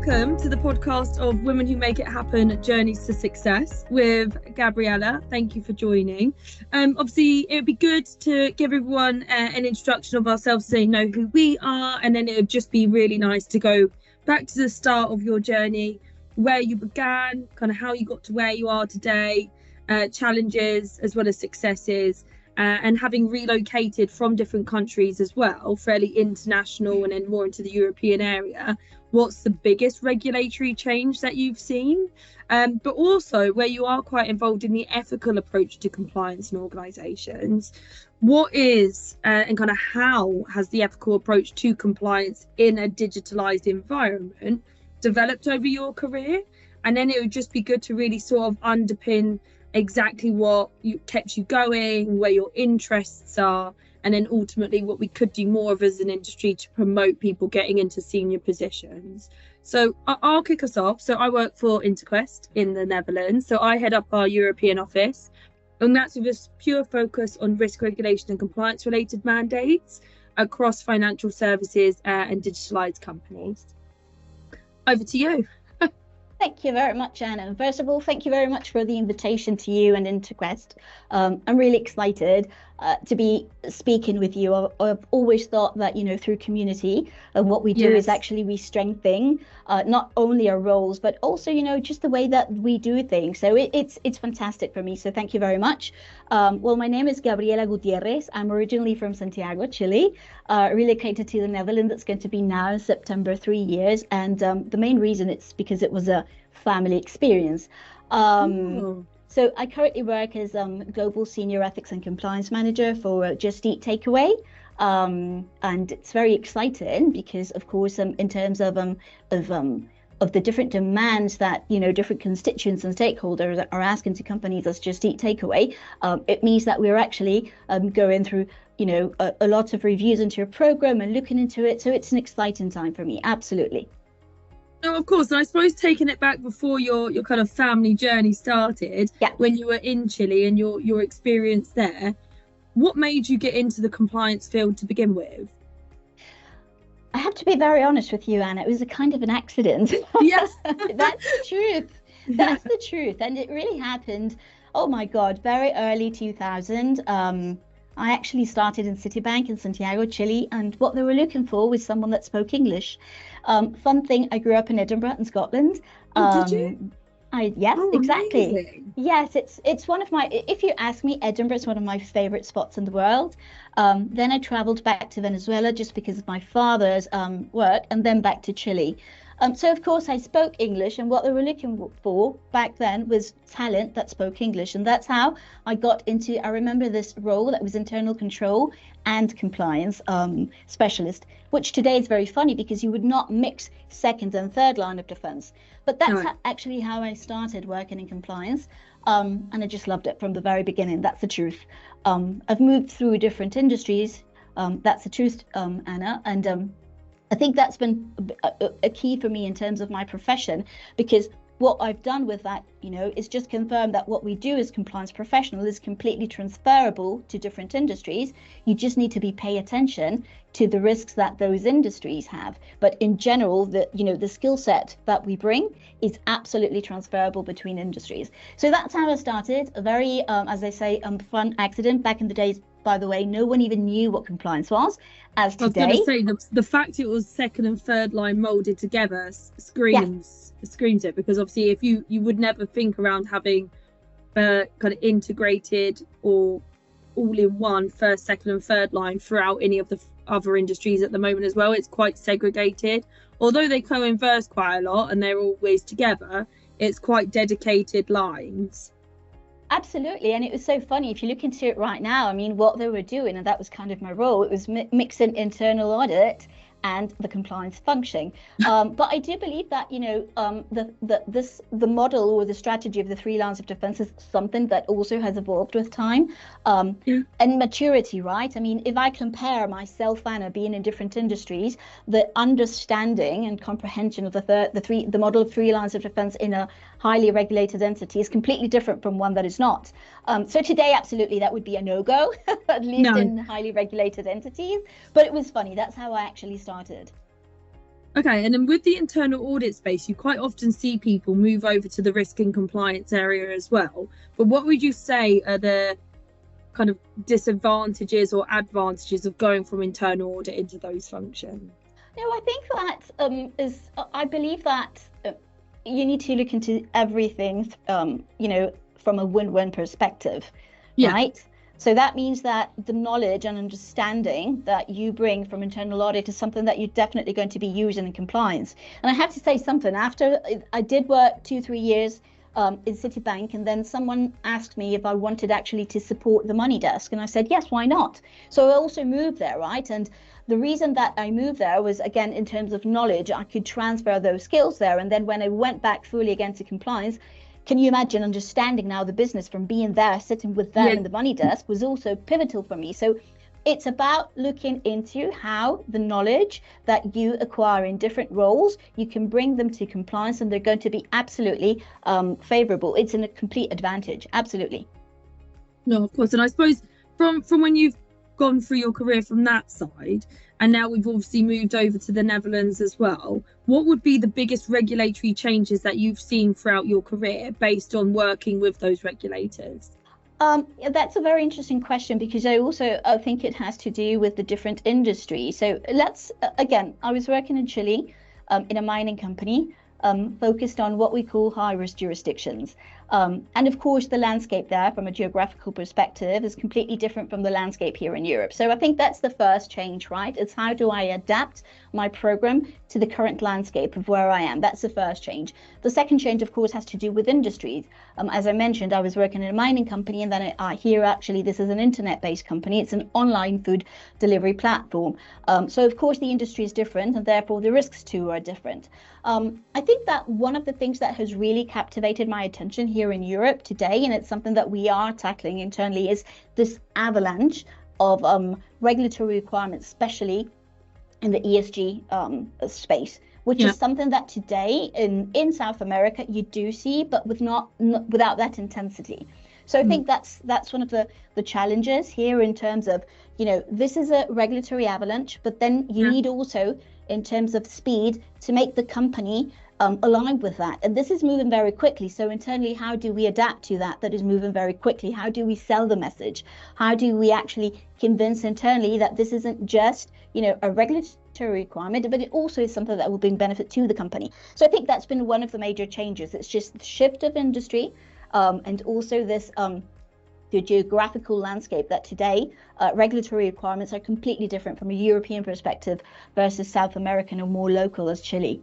welcome to the podcast of Women Who Make It Happen, Journeys to Success with Gabriela. Thank you for joining. Obviously, it would be good to give everyone an introduction of ourselves so they know who we are, and then it would just be really nice to go back to the start of your journey, where you began, kind of how you got to where you are today, challenges as well as successes, and having relocated from different countries as well, fairly international and then more into the European area. What's the biggest regulatory change that you've seen? But also where you are quite involved in the ethical approach to compliance in organisations. What is and kind of how has the ethical approach to compliance in a digitalised environment developed over your career? And then it would just be good to really sort of underpin exactly what kept you going, where your interests are, and then ultimately what we could do more of as an industry to promote people getting into senior positions. So I'll kick us off. So I work for Interquest in the Netherlands. So I head up our European office, and that's with a pure focus on risk regulation and compliance related mandates across financial services and digitalized companies. Over to you. Thank you very much, Anna. First of all, thank you very much for the invitation to you and Interquest. I'm really excited to be speaking with you. I've always thought that, through community, what we do is actually we strengthen not only our roles, but also, just the way that we do things. So it's fantastic for me. So thank you very much. Well, my name is Gabriela Gutierrez. I'm originally from Santiago, Chile, relocated to the Netherlands. It's going to be now in September 3 years. And the main reason it's because it was a family experience. So I currently work as Global Senior Ethics and Compliance Manager for Just Eat Takeaway. And it's very exciting because, of course, in terms of the different demands that, different constituents and stakeholders are asking to companies as Just Eat Takeaway, it means that we're actually going through, a lot of reviews into your program and looking into it. So it's an exciting time for me. Absolutely. No, of course. And I suppose taking it back before your kind of family journey started, when you were in Chile and your experience there, what made you get into the compliance field to begin with? I have to be very honest with you, Anna. It was a kind of an accident. Yes. That's the truth. That's the truth. And it really happened, oh my God, very early 2000. I actually started in Citibank in Santiago, Chile, and what they were looking for was someone that spoke English. Fun thing, I grew up in Edinburgh in Scotland. Did you? Yes, exactly. Amazing. Yes, it's one of my, if you ask me, Edinburgh is one of my favorite spots in the world. Then I traveled back to Venezuela just because of my father's work, and then back to Chile. So of course I spoke English, and what they were looking for back then was talent that spoke English, and that's how I got into, I remember this role that was internal control and compliance specialist, which today is very funny because you would not mix second and third line of defense. But that's actually how I started working in compliance, and I just loved it from the very beginning. That's the truth. I've moved through different industries. That's the truth, Anna, and I think that's been a key for me in terms of my profession, because what I've done with that, is just confirm that what we do as compliance professional is completely transferable to different industries. You just need to pay attention to the risks that those industries have. But in general, the skill set that we bring is absolutely transferable between industries. So that's how I started. A very, as I say, fun accident. Back in the days, by the way, no one even knew what compliance was. As today, I was going to say the fact it was second and third line molded together screams it, because obviously if you would never think around having kind of integrated or all in one first, second and third line throughout any of the other industries at the moment as well. It's quite segregated, although they co-inverse quite a lot and they're always together. It's quite dedicated lines. Absolutely. And it was so funny. If you look into it right now, I mean, what they were doing, and that was kind of my role, it was mixing internal audit and the compliance function. But I do believe that, the model or the strategy of the 3 lines of defense is something that also has evolved with time and maturity, right? I mean, if I compare myself, Anna, being in different industries, the understanding and comprehension of the model of 3 lines of defense in a highly regulated entity is completely different from one that is not. So today, absolutely, that would be a no-go, at least in highly regulated entities. But it was funny. That's how I actually started. Okay, and then with the internal audit space, you quite often see people move over to the risk and compliance area as well. But what would you say are the kind of disadvantages or advantages of going from internal audit into those functions? No, I think that I believe that you need to look into everything, from a win-win perspective, right? So that means that the knowledge and understanding that you bring from internal audit is something that you're definitely going to be using in compliance. And I have to say something, after I did work 2-3 years in Citibank, and then someone asked me if I wanted actually to support the money desk. And I said, yes, why not? So I also moved there, right? And the reason that I moved there was, again, in terms of knowledge, I could transfer those skills there. And then when I went back fully again to compliance, can you imagine understanding now the business from being there, sitting with them in the money desk was also pivotal for me. So it's about looking into how the knowledge that you acquire in different roles, you can bring them to compliance, and they're going to be absolutely favorable. It's a complete advantage. Absolutely. No, of course. And I suppose from when you've gone through your career from that side, and now we've obviously moved over to the Netherlands as well, what would be the biggest regulatory changes that you've seen throughout your career based on working with those regulators? That's a very interesting question, because I think it has to do with the different industries. So I was working in Chile in a mining company focused on what we call high-risk jurisdictions. And of course, the landscape there from a geographical perspective is completely different from the landscape here in Europe. So I think that's the first change, right? It's how do I adapt my program to the current landscape of where I am? That's the first change. The second change, of course, has to do with industries. As I mentioned, I was working in a mining company, and then here actually this is an internet-based company. It's an online food delivery platform. So of course the industry is different, and therefore the risks too are different. I think that one of the things that has really captivated my attention here in Europe today, and it's something that we are tackling internally, is this avalanche of regulatory requirements, especially in the ESG space, which is something that today in South America you do see, but without that intensity. So I think that's one of the challenges here in terms of, this is a regulatory avalanche, but then you need also, in terms of speed, to make the company aligned with that. And this is moving very quickly. So internally, how do we adapt to that is moving very quickly? How do we sell the message? How do we actually convince internally that this isn't just, a regulatory requirement, but it also is something that will bring benefit to the company? So I think that's been one of the major changes. It's just the shift of industry, and also this the geographical landscape that today regulatory requirements are completely different from a European perspective versus South American or more local as Chile.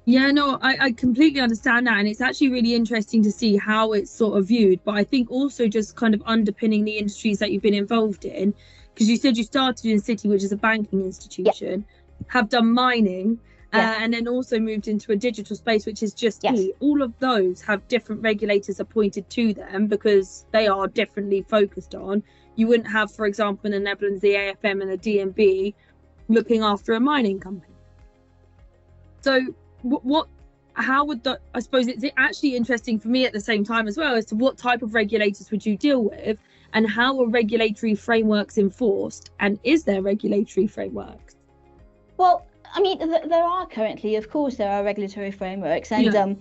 Yeah, no, I completely understand that. And it's actually really interesting to see how it's sort of viewed. But I think also just kind of underpinning the industries that you've been involved in, because you said you started in City, which is a banking institution, have done mining, and then also moved into a digital space, which is just key. All of those have different regulators appointed to them because they are differently focused on. You wouldn't have, for example, in the Netherlands, the AFM and the DNB looking after a mining company. So how would that, I suppose it's actually interesting for me at the same time as well, as to what type of regulators would you deal with, and how are regulatory frameworks enforced, and is there regulatory frameworks? Well, I mean, there are currently, of course, there are regulatory frameworks, and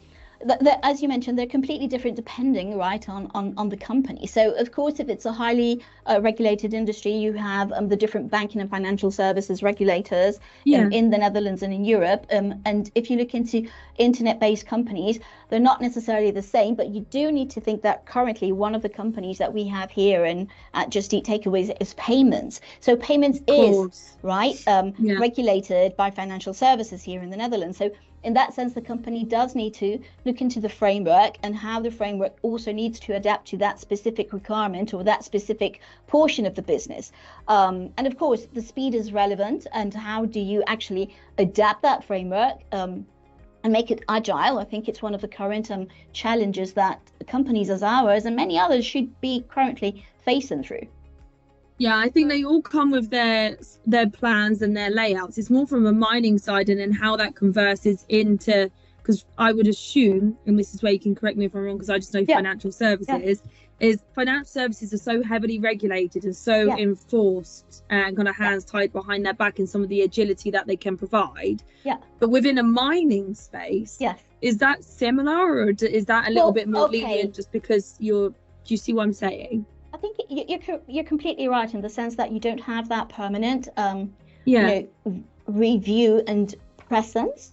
as you mentioned, they're completely different depending, right, on the company. So, of course, if it's a highly regulated industry, you have the different banking and financial services regulators in the Netherlands and in Europe. And if you look into internet-based companies, they're not necessarily the same, but you do need to think that currently one of the companies that we have here and at Just Eat Takeaways is payments. So payments is, right, regulated by financial services here in the Netherlands. So in that sense, the company does need to look into the framework and how the framework also needs to adapt to that specific requirement or that specific portion of the business. And of course, the speed is relevant, and how do you actually adapt that framework and make it agile? I think it's one of the current challenges that companies as ours and many others should be currently facing through. Yeah, I think they all come with their plans and their layouts. It's more from a mining side, and then how that converses into, because I would assume, and this is where you can correct me if I'm wrong, because I just know financial services, is financial services are so heavily regulated and so enforced and kind of hands tied behind their back in some of the agility that they can provide. But within a mining space, is that similar, or is that a little bit more lenient just because do you see what I'm saying? I think you're completely right in the sense that you don't have that permanent review and presence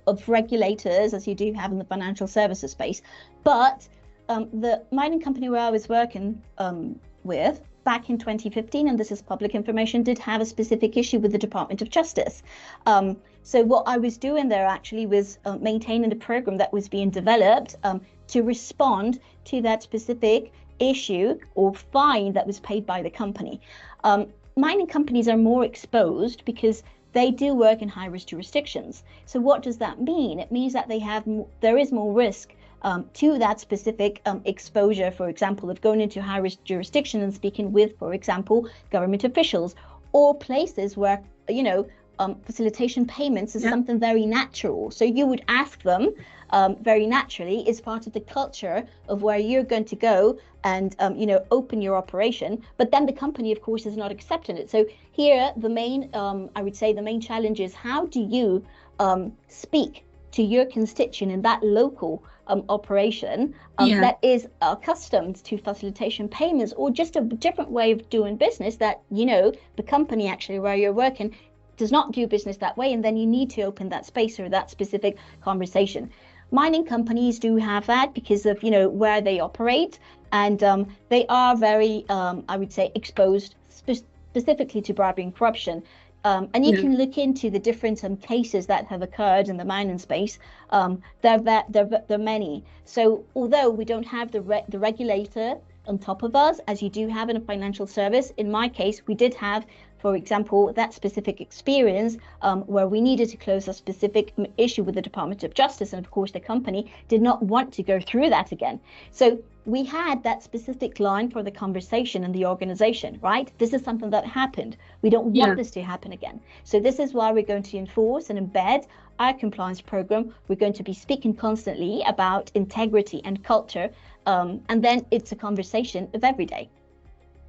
of regulators as you do have in the financial services space. But the mining company where I was working with back in 2015, and this is public information, did have a specific issue with the Department of Justice. So what I was doing there actually was maintaining a program that was being developed to respond to that specific issue or fine that was paid by the company. Mining companies are more exposed because they do work in high-risk jurisdictions. So what does that mean? It means that there is more risk to that specific exposure, for example, of going into high-risk jurisdiction and speaking with, for example, government officials, or places where, facilitation payments is something very natural. So you would ask them very naturally, is part of the culture of where you're going to go and, open your operation. But then the company, of course, is not accepting it. So here, the main, I would say the main challenge is how do you speak to your constituent in that local operation that is accustomed to facilitation payments, or just a different way of doing business that, the company actually where you're working does not do business that way, and then you need to open that space or that specific conversation. Mining companies do have that because of, where they operate, and they are very, I would say, exposed specifically to bribery and corruption. And you can look into the different cases that have occurred in the mining space. There are many. So although we don't have the regulator on top of us, as you do have in a financial service, in my case, we did have, for example, that specific experience where we needed to close a specific issue with the Department of Justice. And of course, the company did not want to go through that again. So we had that specific line for the conversation in the organization, right? This is something that happened. We don't want this to happen again. So this is why we're going to enforce and embed our compliance program. We're going to be speaking constantly about integrity and culture. And then it's a conversation of every day.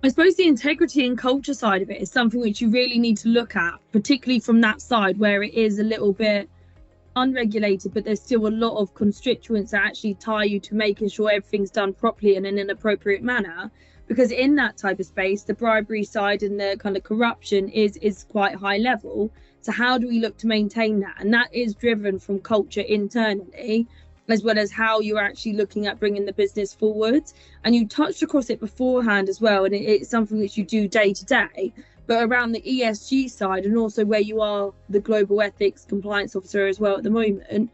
I suppose the integrity and culture side of it is something which you really need to look at, particularly from that side where it is a little bit unregulated, but there's still a lot of constituents that actually tie you to making sure everything's done properly and in an appropriate manner. Because in that type of space, the bribery side and the kind of corruption is quite high level. So how do we look to maintain that? And that is driven from culture internally, as well as how you're actually looking at bringing the business forward. And you touched across it beforehand as well, and it's something that you do day to day, but around the ESG side, and also where you are the global ethics compliance officer as well at the moment,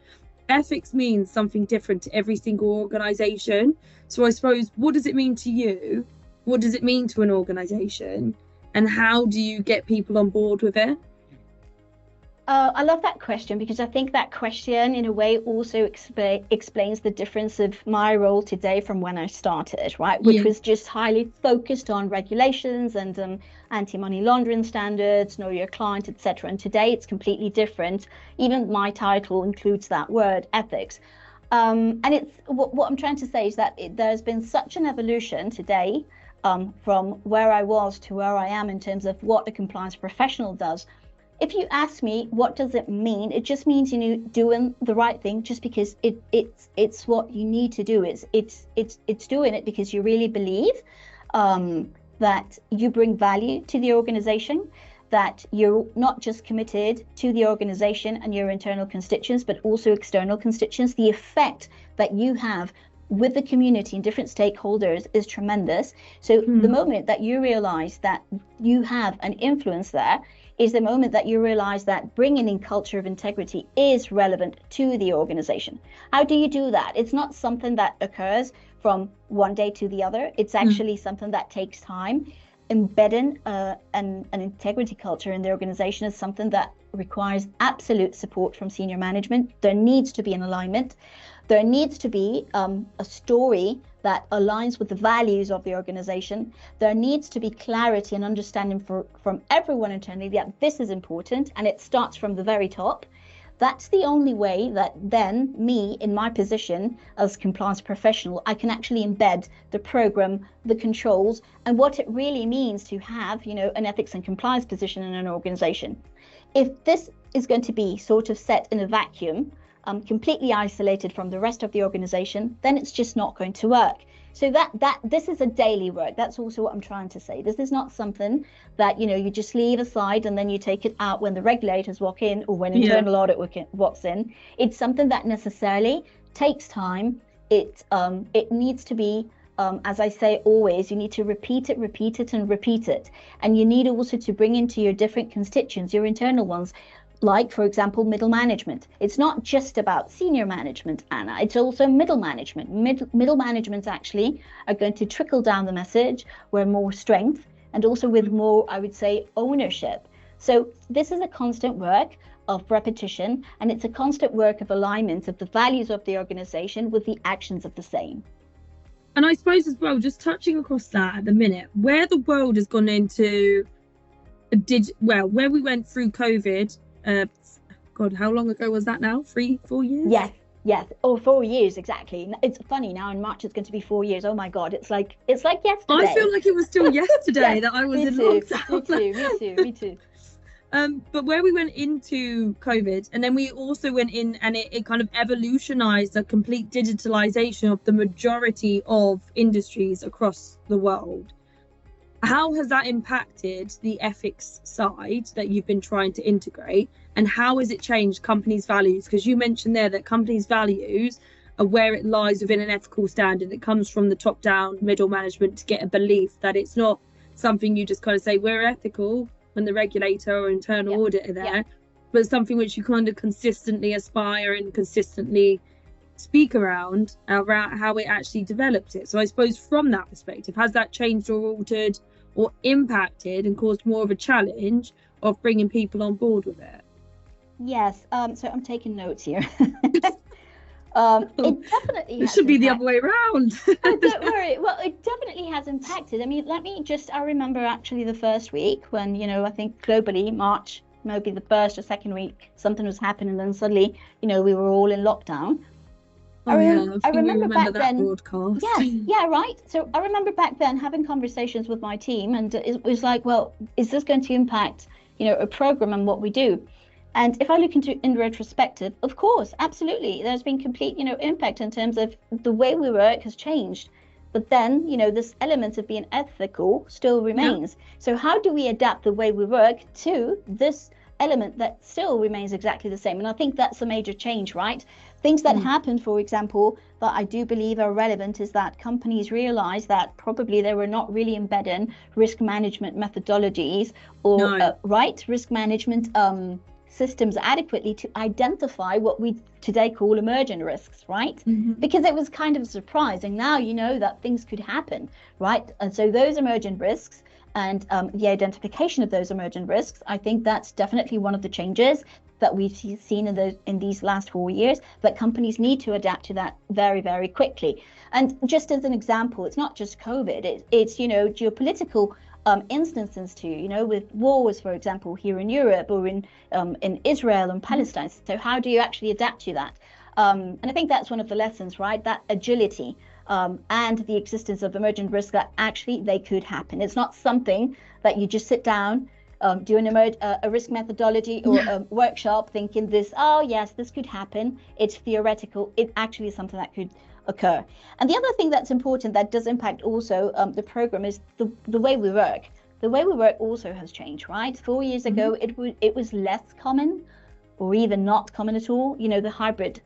ethics means something different to every single organization. So I suppose, what does it mean to you? What does it mean to an organization? And how do you get people on board with it? I love that question, because I think that question in a way also explains the difference of my role today from when I started, right? Which was just highly focused on regulations and anti-money laundering standards, know your client, etc. And today it's completely different. Even my title includes that word, ethics. And it's what I'm trying to say is that there's been such an evolution today from where I was to where I am in terms of what a compliance professional does. If you ask me, what does it mean? It just means, doing the right thing just because it's what you need to do. It's doing it because you really believe that you bring value to the organization, that you're not just committed to the organization and your internal constituents, but also external constituents. The effect that you have with the community and different stakeholders is tremendous. So the moment that you realize that you have an influence there is the moment that you realize that bringing in culture of integrity is relevant to the organization. How do you do that? It's not something that occurs from one day to the other. It's actually something that takes time. Embedding an integrity culture in the organization is something that requires absolute support from senior management. There needs to be an alignment. There needs to be a story that aligns with the values of the organization. There needs to be clarity and understanding from everyone internally that this is important, and it starts from the very top. That's the only way that then me, in my position as compliance professional, I can actually embed the program, the controls, and what it really means to have, an ethics and compliance position in an organization. If this is going to be sort of set in a vacuum, completely isolated from the rest of the organization, then it's just not going to work. So this is a daily work. That's also what I'm trying to say. This is not something that, you just leave aside and then you take it out when the regulators walk in or when internal audit walks in. It's something that necessarily takes time. It needs to be, as I say always, you need to repeat it, and repeat it. And you need also to bring into your different constituents, your internal ones, like, for example, middle management. It's not just about senior management, Anna. It's also middle management. Middle management actually are going to trickle down the message with more strength and also with more, I would say, ownership. So this is a constant work of repetition, and it's a constant work of alignment of the values of the organization with the actions of the same. And I suppose as well, just touching across that at the minute, where the world has gone into where we went through COVID. God, how long ago was that now? 3-4 years? Yes. Oh, 4 years, exactly. It's funny, now in March it's going to be 4 years. Oh my God, it's like yesterday. I feel like it was still yesterday that I was in lockdown. Me too. But where we went into COVID, and then we also went in and it kind of evolutionized a complete digitalization of the majority of industries across the world. How has that impacted the ethics side that you've been trying to integrate, and how has it changed companies' values? Because you mentioned there that companies' values are where it lies within an ethical standard. It comes from the top down, middle management, to get a belief that it's not something you just kind of say we're ethical when the regulator or internal audit are there, but something which you kind of consistently aspire and consistently speak around how it actually develops it. So I suppose from that perspective, has that changed or altered or impacted and caused more of a challenge of bringing people on board with it? Yes. So I'm taking notes here. It definitely it should be the other way around. Don't worry. Well, it definitely has impacted. I mean, I remember actually the first week when, I think globally, March, maybe the first or second week, something was happening, and suddenly, we were all in lockdown. I remember back then. Broadcast. Yeah, right. So I remember back then having conversations with my team, and it was like, well, is this going to impact, a program and what we do? And if I look in retrospective, of course, absolutely, there's been complete, impact in terms of the way we work has changed. But then, this element of being ethical still remains. Yeah. So how do we adapt the way we work to this element that still remains exactly the same? And I think that's a major change, right? Things that happened, for example, that I do believe are relevant is that companies realized that probably they were not really embedding risk management methodologies or risk management systems adequately to identify what we today call emergent risks, right? Because it was kind of surprising. Now you know that things could happen, right? And so those emergent risks and the identification of those emergent risks, I think that's definitely one of the changes that we've seen in these last 4 years, that companies need to adapt to that very, very quickly. And just as an example, it's not just COVID, it's geopolitical instances too, with wars, for example, here in Europe or in Israel and Palestine. So how do you actually adapt to that? And I think that's one of the lessons, right? That agility and the existence of emergent risks, that actually they could happen. It's not something that you just sit down, do a risk methodology or a workshop thinking this could happen. It's theoretical. It actually is something that could occur. And the other thing that's important that does impact also the program is the way we work. The way we work also has changed, right? 4 years ago, it was less common or even not common at all, the hybrid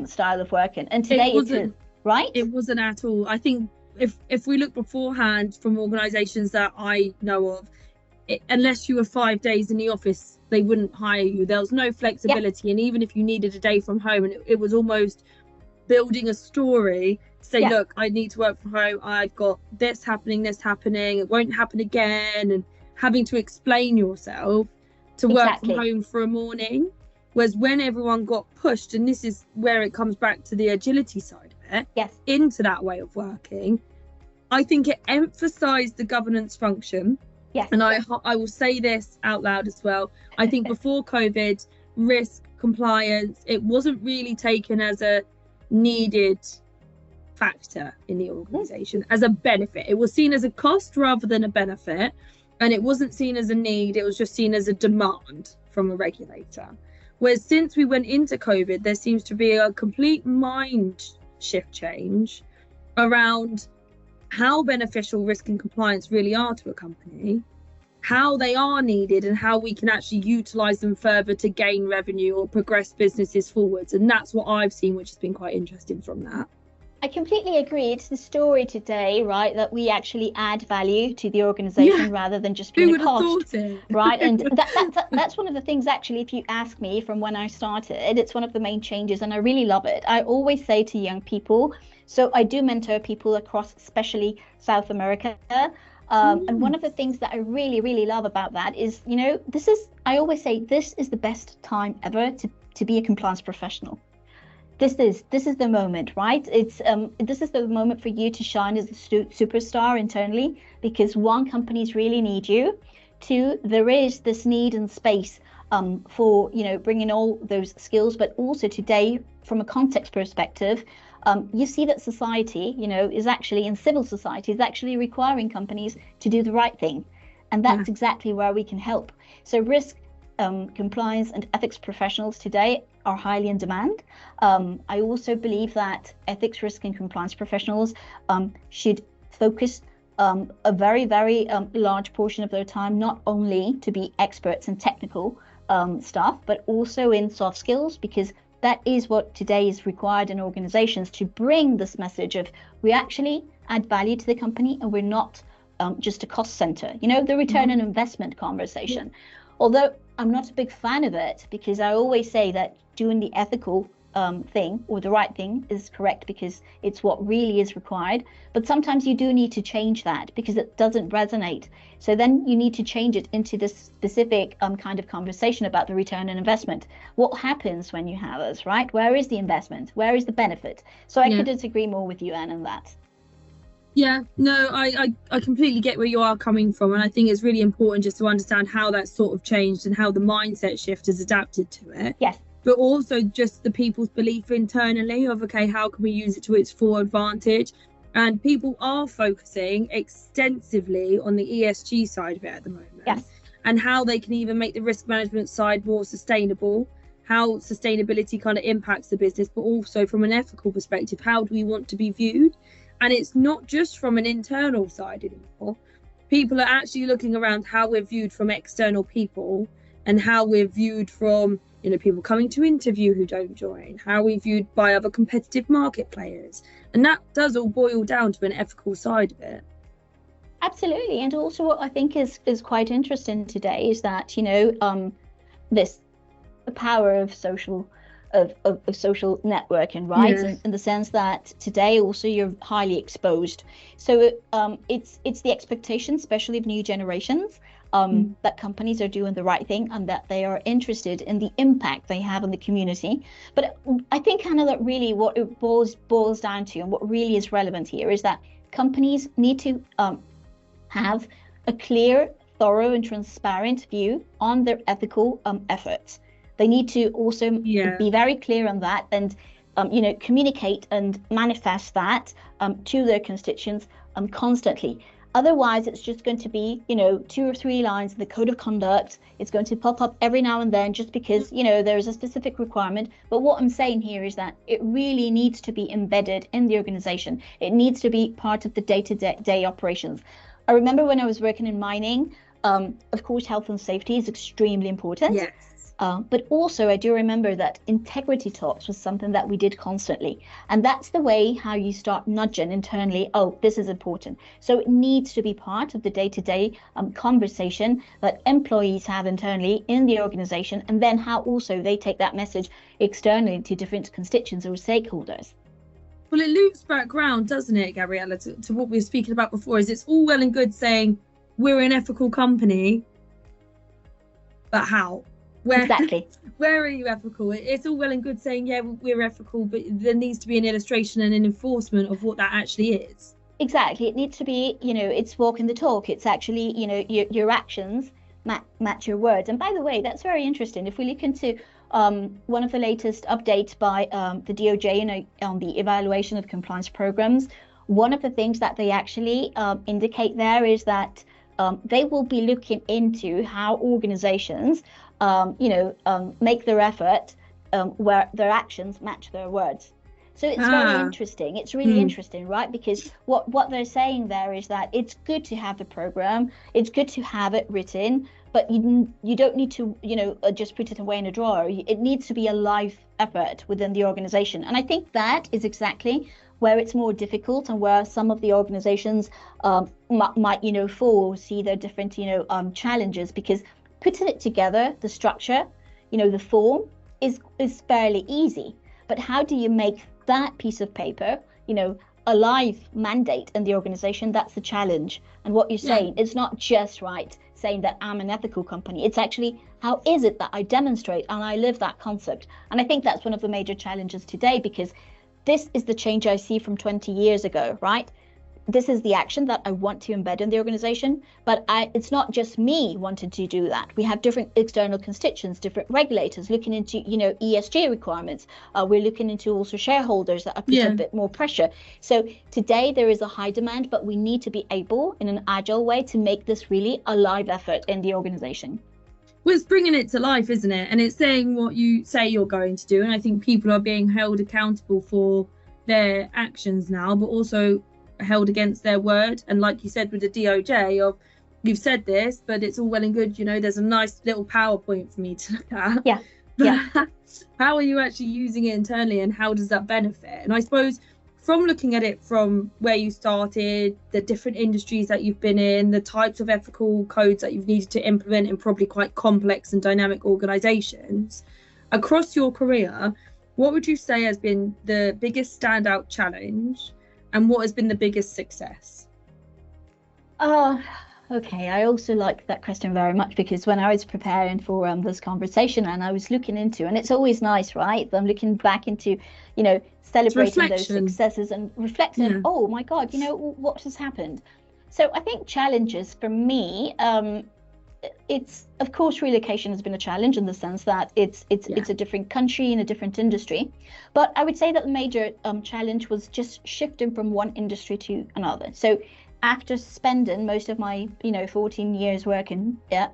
style of working. And today it is, right? It wasn't at all. I think if we look beforehand from organizations that I know of, unless you were 5 days in the office, they wouldn't hire you. There was no flexibility. And even if you needed a day from home, and it was almost building a story to say, look, I need to work from home, I've got this happening, it won't happen again, and having to explain yourself to work from home for a morning. Whereas when everyone got pushed, and this is where it comes back to the agility side of it, into that way of working, I think it emphasized the governance function. And I will say this out loud as well. I think before COVID, risk compliance, it wasn't really taken as a needed factor in the organization, as a benefit. It was seen as a cost rather than a benefit, and it wasn't seen as a need, it was just seen as a demand from a regulator. Whereas since we went into COVID, there seems to be a complete mind shift change around how beneficial risk and compliance really are to a company, how they are needed, and how we can actually utilize them further to gain revenue or progress businesses forwards. And that's what I've seen, which has been quite interesting from that. I completely agree. It's the story today, right, that we actually add value to the organization rather than just being a cost, right? And that's one of the things, actually, if you ask me, from when I started, it's one of the main changes, and I really love it. I always say to young people, so I do mentor people across, especially South America. And one of the things that I really, really love about that is, you know, I always say, this is the best time ever to be a compliance professional. This is the moment, right? This is the moment for you to shine as a superstar internally, because one, companies really need you. Two, there is this need and space for, you know, bringing all those skills, but also today, from a context perspective, you see that society, you know, is actually, in civil society, is actually requiring companies to do the right thing. And that's exactly where we can help. So risk, compliance and ethics professionals today are highly in demand. I also believe that ethics, risk and compliance professionals should focus a very, very large portion of their time, not only to be experts in technical stuff, but also in soft skills, because that is what today is required in organizations, to bring this message of, we actually add value to the company and we're not just a cost center. You know, the return on investment conversation. Although I'm not a big fan of it, because I always say that doing the ethical thing, or the right thing, is correct because it's what really is required. But sometimes you do need to change that because it doesn't resonate. So then you need to change it into this specific kind of conversation about the return on investment. What happens when you have us, right? Where is the investment? Where is the benefit? So I couldn't agree more with you, Anne, on that. Yeah, no, I completely get where you are coming from. And I think it's really important just to understand how that's sort of changed and how the mindset shift has adapted to it. Yes. But also just the people's belief internally of, okay, how can we use it to its full advantage? And people are focusing extensively on the ESG side of it at the moment. Yes. And how they can even make the risk management side more sustainable, how sustainability kind of impacts the business, but also from an ethical perspective, how do we want to be viewed? And it's not just from an internal side anymore. People are actually looking around how we're viewed from external people, and how we're viewed from, you know, people coming to interview who don't join, how we're viewed by other competitive market players. And that does all boil down to an ethical side of it. Absolutely. And also what I think is quite interesting today is that, you know, the power of social networking, right? Yes. In the sense that today also you're highly exposed. So it's the expectation, especially of new generations, that companies are doing the right thing and that they are interested in the impact they have on the community. But I think kind of that really what it boils down to, and what really is relevant here, is that companies need to have a clear, thorough and transparent view on their ethical efforts. They need to also be very clear on that, and you know, communicate and manifest that to their constituents constantly. Otherwise, it's just going to be, you know, 2 or 3 lines in the code of conduct. It's going to pop up every now and then just because, you know, there's a specific requirement. But what I'm saying here is that it really needs to be embedded in the organization. It needs to be part of the day-to-day operations. I remember when I was working in mining, of course, health and safety is extremely important. Yes. But also I do remember that integrity talks was something that we did constantly. And that's the way how you start nudging internally, oh, this is important. So it needs to be part of the day-to-day conversation that employees have internally in the organization, and then how also they take that message externally to different constituents or stakeholders. Well, it loops back round, doesn't it, Gabriela, to what we were speaking about before, is it's all well and good saying we're an ethical company, but how? Exactly. Where are you ethical? It's all well and good saying, yeah, we're ethical, but there needs to be an illustration and an enforcement of what that actually is. Exactly. It needs to be, you know, it's walking the talk. It's actually, you know, your actions match your words. And by the way, that's very interesting. If we look into one of the latest updates by the DOJ on the evaluation of compliance programs, one of the things that they actually indicate there is that they will be looking into how organizations, make their effort where their actions match their words. So it's very interesting. It's really interesting, right? Because what they're saying there is that it's good to have the program, it's good to have it written, but you don't need to, just put it away in a drawer. It needs to be a live effort within the organization. And I think that is exactly where it's more difficult and where some of the organizations might, fall, see their different, challenges, because putting it together, the structure, the form is fairly easy. But how do you make that piece of paper, a live mandate in the organization? That's the challenge. And what you're saying, it's not just saying that I'm an ethical company. It's actually, how is it that I demonstrate and I live that concept? And I think that's one of the major challenges today, because this is the change I see from 20 years ago, right? This is the action that I want to embed in the organization, but it's not just me wanting to do that. We have different external constituents, different regulators looking into, ESG requirements. We're looking into also shareholders that are putting a bit more pressure. So today there is a high demand, but we need to be able, in an agile way, to make this really a live effort in the organization. Well, it's bringing it to life, isn't it? And it's saying what you say you're going to do. And I think people are being held accountable for their actions now, but also held against their word. And like you said with the DOJ, of you've said this, but it's all well and good, there's a nice little PowerPoint for me to look at. How are you actually using it internally, and how does that benefit? And I suppose from looking at it from where you started, the different industries that you've been in, the types of ethical codes that you've needed to implement in probably quite complex and dynamic organizations across your career, what would you say has been the biggest standout challenge, and what has been the biggest success? Okay. I also like that question very much, because when I was preparing for this conversation and I was looking into, and it's always nice, right? I'm looking back into, celebrating those successes and reflecting, oh my God, what has happened? So I think challenges for me, it's, of course, relocation has been a challenge in the sense that it's a different country and a different industry. But I would say that the major challenge was just shifting from one industry to another. So after spending most of my 14 years working at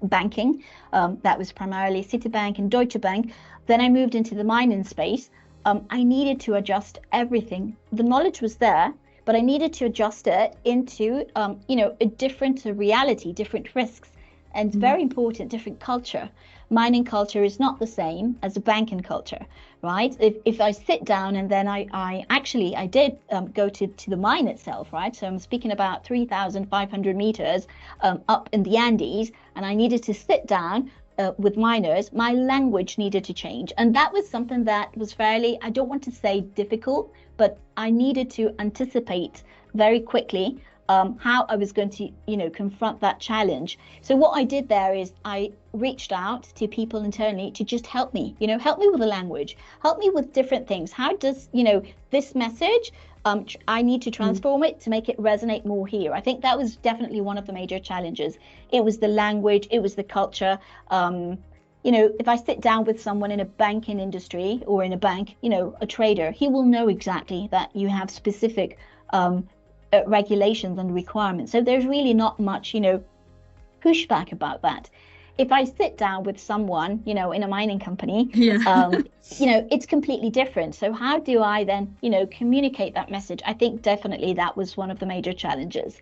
banking, that was primarily Citibank and Deutsche Bank, then I moved into the mining space. I needed to adjust everything. The knowledge was there, but I needed to adjust it into, a different reality, different risks, and very important, different culture. Mining culture is not the same as a banking culture, right? If I sit down and then I did go to the mine itself, right? So I'm speaking about 3,500 meters up in the Andes, and I needed to sit down with miners. My language needed to change. And that was something that was fairly, I don't want to say difficult, but I needed to anticipate very quickly how I was going to, confront that challenge. So what I did there is I reached out to people internally to just help me with the language, help me with different things. How does, this message, I need to transform it to make it resonate more here. I think that was definitely one of the major challenges. It was the language, it was the culture. If I sit down with someone in a banking industry or in a bank, a trader, he will know exactly that you have specific regulations and requirements. So there's really not much, pushback about that. If I sit down with someone, in a mining company, it's completely different. So how do I then, communicate that message? I think definitely that was one of the major challenges.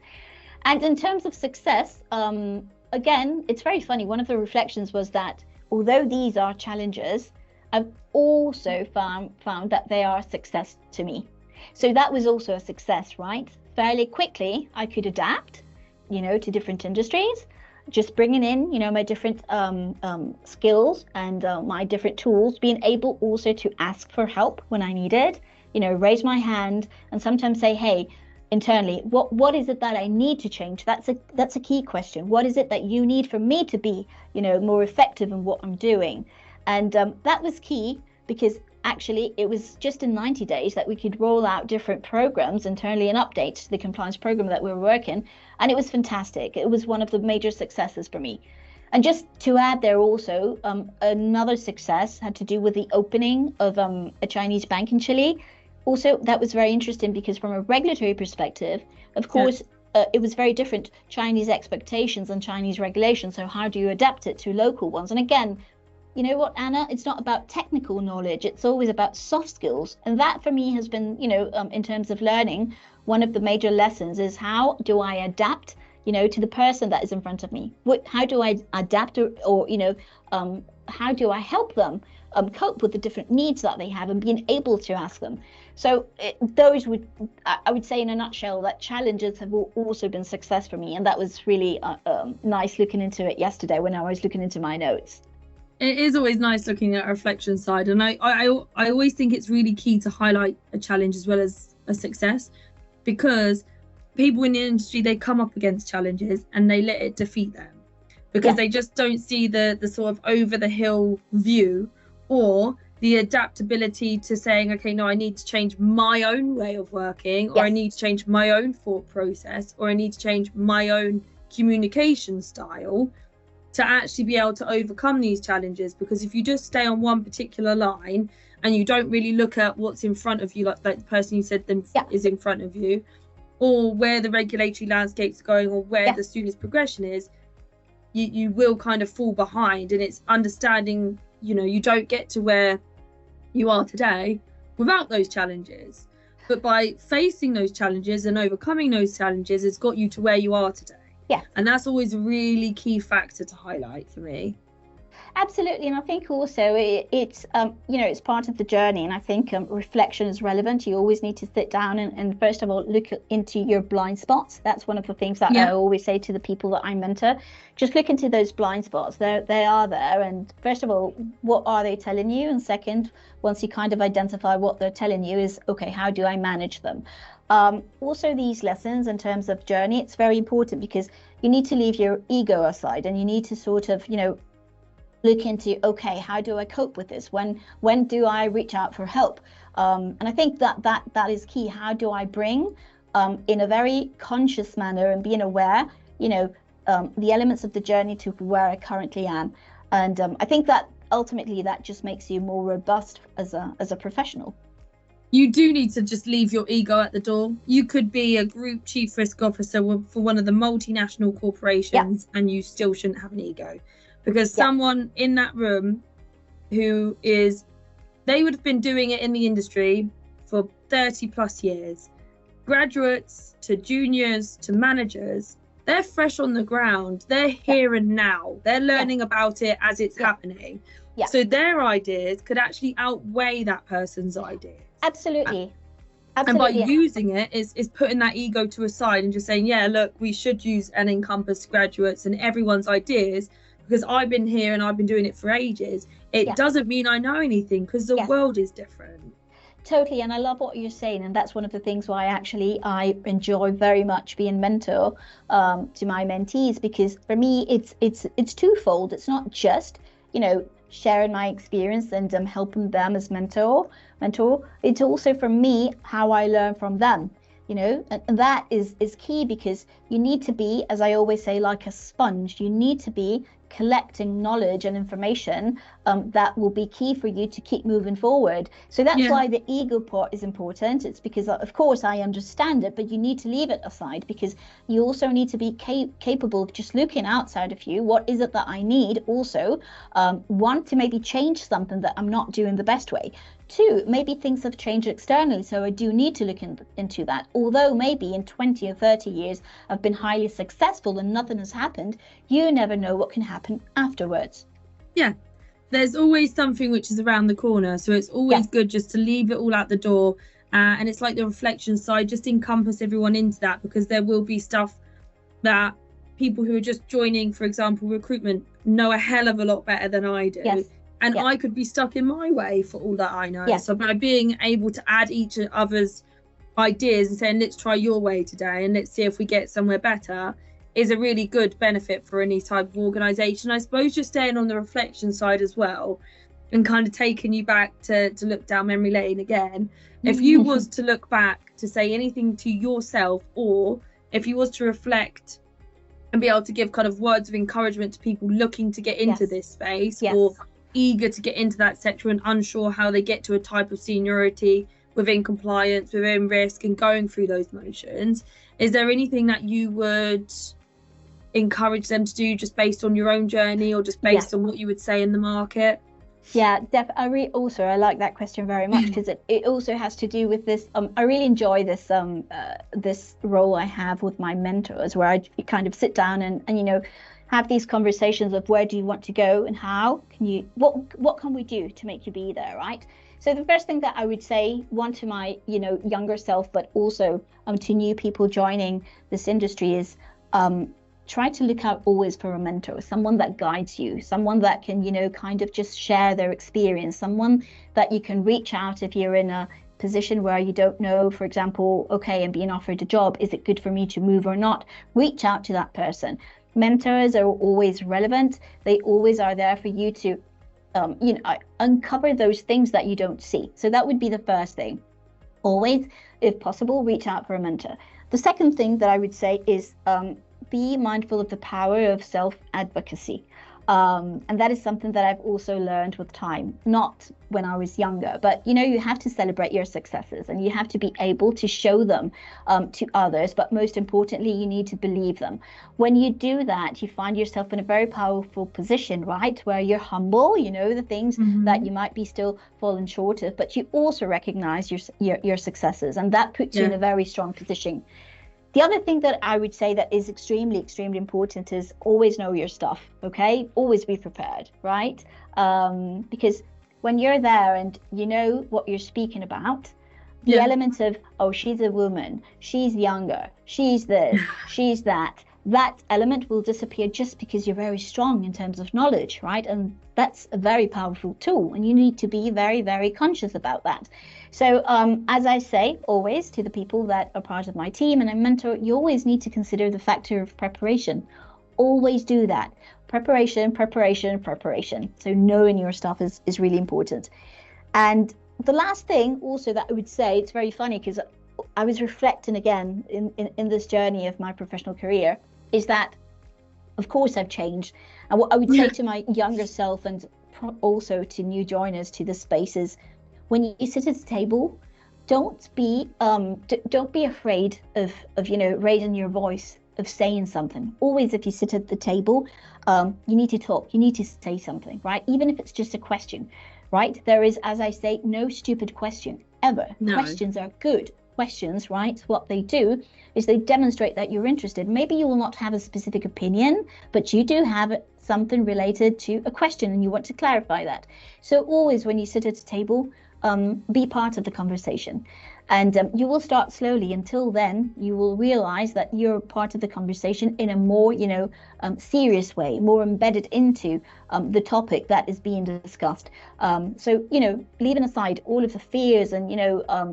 And in terms of success, again, it's very funny. One of the reflections was that although these are challenges, I've also found that they are a success to me. So that was also a success, right? Fairly quickly, I could adapt, to different industries, just bringing in, my different skills and my different tools, being able also to ask for help when I needed, raise my hand and sometimes say, hey, internally, what is it that I need to change? That's a key question. What is it that you need for me to be, more effective in what I'm doing? And that was key, because actually it was just in 90 days that we could roll out different programs internally and updates to the compliance program that we were working. And it was fantastic. It was one of the major successes for me. And just to add there also, another success had to do with the opening of a Chinese bank in Chile. Also, that was very interesting because from a regulatory perspective, of course, it was very different Chinese expectations and Chinese regulations. So how do you adapt it to local ones? And again, you know what, Anna, it's not about technical knowledge. It's always about soft skills. And that for me has been, in terms of learning, one of the major lessons is how do I adapt, to the person that is in front of me? How do I adapt or how do I help them cope with the different needs that they have and being able to ask them? So I would say in a nutshell that challenges have also been success for me. And that was really nice looking into it yesterday when I was looking into my notes. It is always nice looking at a reflection side. And I always think it's really key to highlight a challenge as well as a success, because people in the industry, they come up against challenges and they let it defeat them because they just don't see the sort of over the hill view or the adaptability to saying, okay, no, I need to change my own way of working, or I need to change my own thought process, or I need to change my own communication style to actually be able to overcome these challenges. Because if you just stay on one particular line and you don't really look at what's in front of you, like the person you said is in front of you, or where the regulatory landscape's going, or where the student's progression is, you will kind of fall behind. And it's understanding, you don't get to where you are today without those challenges, but by facing those challenges and overcoming those challenges, it's got you to where you are today. And that's always a really key factor to highlight for me. Absolutely. And I think also it's it's part of the journey. And I think reflection is relevant. You always need to sit down and first of all, look into your blind spots. That's one of the things that I always say to the people that I mentor. Just look into those blind spots. They are there. And first of all, what are they telling you? And second, once you kind of identify what they're telling you is, okay, how do I manage them? Also, these lessons in terms of journey, it's very important because you need to leave your ego aside and you need to sort of, look into, okay, how do I cope with this? When do I reach out for help? And I think that is key. How do I bring in a very conscious manner and being aware, the elements of the journey to where I currently am. And I think that ultimately that just makes you more robust as a professional. You do need to just leave your ego at the door. You could be a group chief risk officer for one of the multinational corporations and you still shouldn't have an ego. Because someone in that room they would have been doing it in the industry for 30 plus years. Graduates to juniors to managers, they're fresh on the ground. They're here and now. They're learning about it as it's happening. So their ideas could actually outweigh that person's ideas. Absolutely. And by using it is putting that ego to a side and just saying, look, we should use and encompass graduates and everyone's ideas. Because I've been here and I've been doing it for ages. It doesn't mean I know anything because the world is different. Totally. And I love what you're saying. And that's one of the things why I enjoy very much being mentor to my mentees, because for me, it's twofold. It's not just, sharing my experience and helping them as mentor. It's also for me, how I learn from them. And that is key, because you need to be, as I always say, like a sponge. You need to be collecting knowledge and information that will be key for you to keep moving forward. So that's why the ego part is important. It's because, of course, I understand it, but you need to leave it aside, because you also need to be capable of just looking outside of you. What is it that I need? Also, one, to maybe change something that I'm not doing the best way. Two, maybe things have changed externally, so I do need to look into that. Although maybe in 20 or 30 years I've been highly successful and nothing has happened, you never know what can happen afterwards. There's always something which is around the corner, so it's always good just to leave it all at the door. And it's like the reflection side, just encompass everyone into that, because there will be stuff that people who are just joining, for example, recruitment, know a hell of a lot better than I do. And I could be stuck in my way for all that I know. So by being able to add each other's ideas and saying, let's try your way today and let's see if we get somewhere better, is a really good benefit for any type of organisation. I suppose just staying on the reflection side as well, and kind of taking you back to look down memory lane again. If you was to look back to say anything to yourself, or if you was to reflect and be able to give kind of words of encouragement to people looking to get into this space, or eager to get into that sector and unsure how they get to a type of seniority within compliance, within risk, and going through those motions. Is there anything that you would encourage them to do, just based on your own journey, or just based on what you would say in the market? Yeah, I like that question very much, because it also has to do with this. I really enjoy this this role I have with my mentors, where I kind of sit down and have these conversations of where do you want to go, and how can you, what can we do to make you be there, right? So the first thing that I would say, one, to my younger self, but also to new people joining this industry, is try to look out always for a mentor, someone that guides you, someone that can, kind of just share their experience, someone that you can reach out if you're in a position where you don't know, for example, okay, I'm being offered a job, is it good for me to move or not? Reach out to that person. Mentors are always relevant. They always are there for you to, uncover those things that you don't see. So that would be the first thing. Always, if possible, reach out for a mentor. The second thing that I would say is, be mindful of the power of self-advocacy. And that is something that I've also learned with time, not when I was younger, but you have to celebrate your successes, and you have to be able to show them to others, but most importantly, you need to believe them. When you do that, you find yourself in a very powerful position, right, where you're humble, the things that you might be still falling short of, but you also recognize your successes, and that puts you in a very strong position. The other thing that I would say that is extremely, extremely important is always know your stuff, okay? Always be prepared, right? Because when you're there and you know what you're speaking about, the elements of, oh, she's a woman, she's younger, she's this, she's that element will disappear just because you're very strong in terms of knowledge, right? And that's a very powerful tool, and you need to be very, very conscious about that. So as I say always to the people that are part of my team and I mentor, you always need to consider the factor of preparation. Always do that. Preparation, preparation, preparation. So knowing your stuff is really important. And the last thing also that I would say, it's very funny because I was reflecting again in this journey of my professional career, is that of course I've changed. And what I would say to my younger self, and also to new joiners to the spaces, when you sit at the table, don't be afraid of raising your voice, of saying something. Always, if you sit at the table, you need to talk, you need to say something, right? Even if it's just a question, right? There is, as I say, no stupid question ever. No. Questions are good. Questions, right? What they do is they demonstrate that you're interested. Maybe you will not have a specific opinion, but you do have something related to a question and you want to clarify that. So always when you sit at a table, be part of the conversation. And you will start slowly. Until then, you will realize that you're part of the conversation in a more, serious way, more embedded into the topic that is being discussed. So, leaving aside all of the fears and,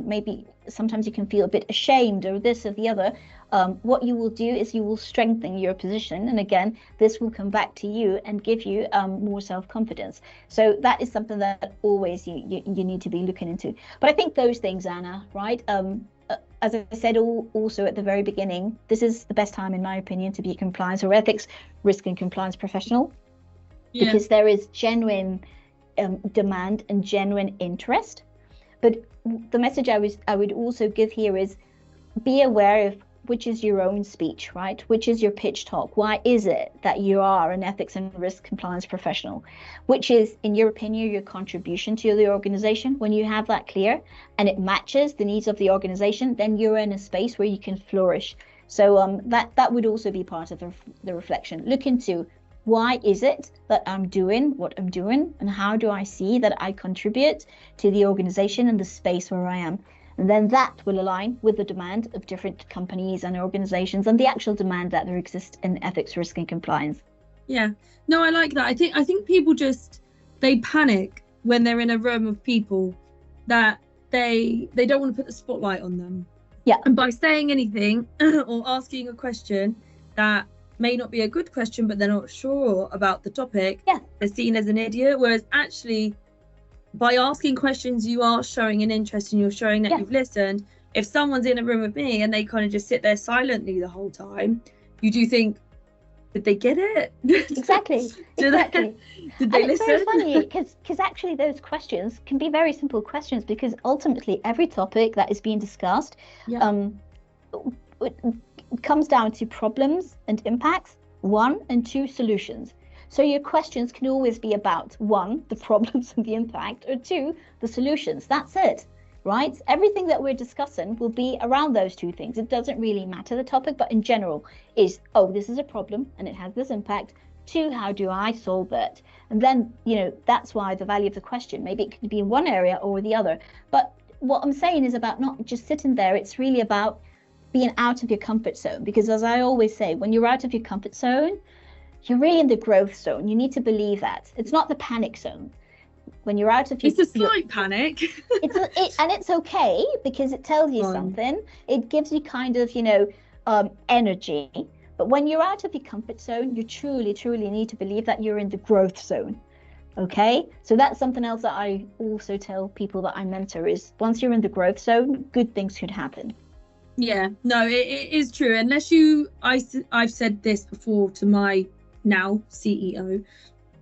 maybe sometimes you can feel a bit ashamed or this or the other, what you will do is you will strengthen your position. And again, this will come back to you and give you more self-confidence. So that is something that always you need to be looking into. But I think those things, Anna, right? As I said also at the very beginning, this is the best time, in my opinion, to be a compliance or ethics, risk and compliance professional, because there is genuine demand and genuine interest. But the message I would also give here is be aware of which is your own speech, right? Which is your pitch talk? Why is it that you are an ethics and risk compliance professional? Which is, in your opinion, your contribution to the organization? When you have that clear and it matches the needs of the organization, then you're in a space where you can flourish. So that would also be part of the reflection. Look into why is it that I'm doing what I'm doing, and how do I see that I contribute to the organization and the space where I am? And then that will align with the demand of different companies and organizations and the actual demand that there exists in ethics, risk and compliance. Yeah, no, I like that. I think people they panic when they're in a room of people that they don't want to put the spotlight on them. Yeah. And by saying anything or asking a question that may not be a good question, but they're not sure about the topic, they're seen as an idiot. Whereas actually, by asking questions, you are showing an interest and you're showing that you've listened. If someone's in a room with me and they kind of just sit there silently the whole time, you do think, did they get it? Exactly. Did Exactly. they And it's listen? very funny because actually those questions can be very simple questions, because ultimately every topic that is being discussed it comes down to problems and impacts, one, and two, solutions. So your questions can always be about, one, the problems and the impact, or two, the solutions. That's it, right? Everything that we're discussing will be around those two things. It doesn't really matter the topic, but in general is, oh, this is a problem and it has this impact. Two, how do I solve it? And then, that's why the value of the question, maybe it could be in one area or the other. But what I'm saying is about not just sitting there. It's really about being out of your comfort zone. Because as I always say, when you're out of your comfort zone, you're really in the growth zone. You need to believe that. It's not the panic zone. When you're out of your... It's a slight panic. And it's okay, because it tells you something. It gives you kind of, energy. But when you're out of your comfort zone, you truly, truly need to believe that you're in the growth zone. Okay? So that's something else that I also tell people that I mentor is, once you're in the growth zone, good things could happen. Yeah, no, it is true. Unless I've said this before to my now CEO,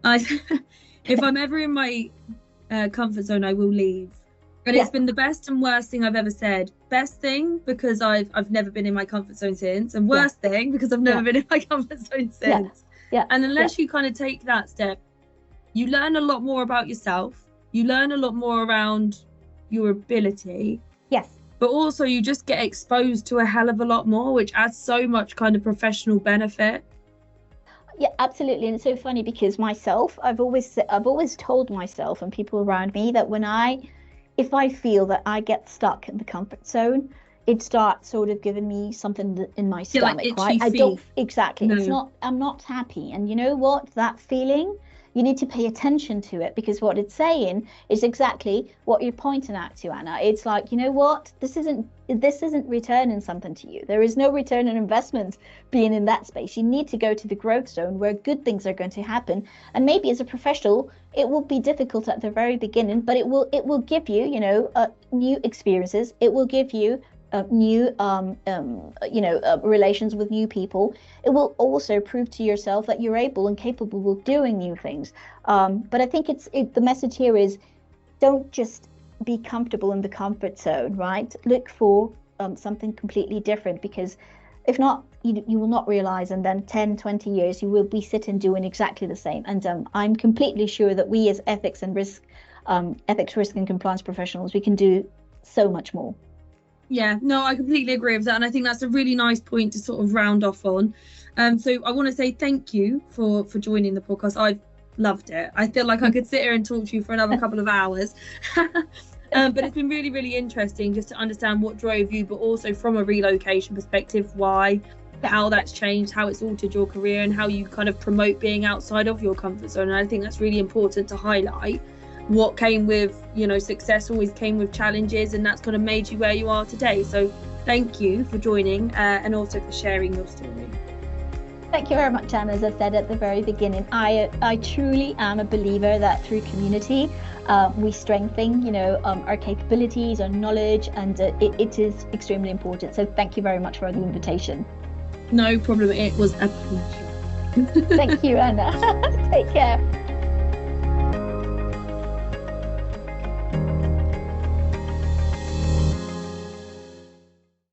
if I'm ever in my comfort zone, I will leave. And it's been the best and worst thing I've ever said. Best thing because I've never been in my comfort zone since, and worst thing because I've never been in my comfort zone since. Yeah. And unless you kind of take that step, you learn a lot more about yourself. You learn a lot more around your ability. Yes. But also you just get exposed to a hell of a lot more, which adds so much kind of professional benefit. Yeah, absolutely. And it's so funny because myself, I've always told myself and people around me that if I feel that I get stuck in the comfort zone, it starts sort of giving me something in my stomach, like right? I don't exactly. No. I'm not happy. And you know what? That feeling, you need to pay attention to it, because what it's saying is exactly what you're pointing out to, Anna. It's like, you know what? This isn't returning something to you. There is no return on investment being in that space. You need to go to the growth zone where good things are going to happen. And maybe as a professional, it will be difficult at the very beginning, but it will give you, new experiences. It will give you new relations with new people. It will also prove to yourself that you're able and capable of doing new things. But I think the message here is, don't just be comfortable in the comfort zone, right? Look for something completely different, because if not, you will not realize, and then 10, 20 years, you will be sitting doing exactly the same. And I'm completely sure that we as ethics, risk and compliance professionals, we can do so much more. Yeah, no, I completely agree with that. And I think that's a really nice point to sort of round off on. So I want to say thank you for joining the podcast. I've loved it. I feel like I could sit here and talk to you for another couple of hours. But it's been really, really interesting just to understand what drove you, but also from a relocation perspective, why, how that's changed, how it's altered your career, and how you kind of promote being outside of your comfort zone. And I think that's really important to highlight. What came with, success always came with challenges, and that's kind of made you where you are today. So thank you for joining and also for sharing your story. Thank you very much, Anna. As I said at the very beginning, I truly am a believer that through community, we strengthen, our capabilities, our knowledge, and it is extremely important. So thank you very much for the invitation. No problem. It was a pleasure. Thank you, Anna. Take care.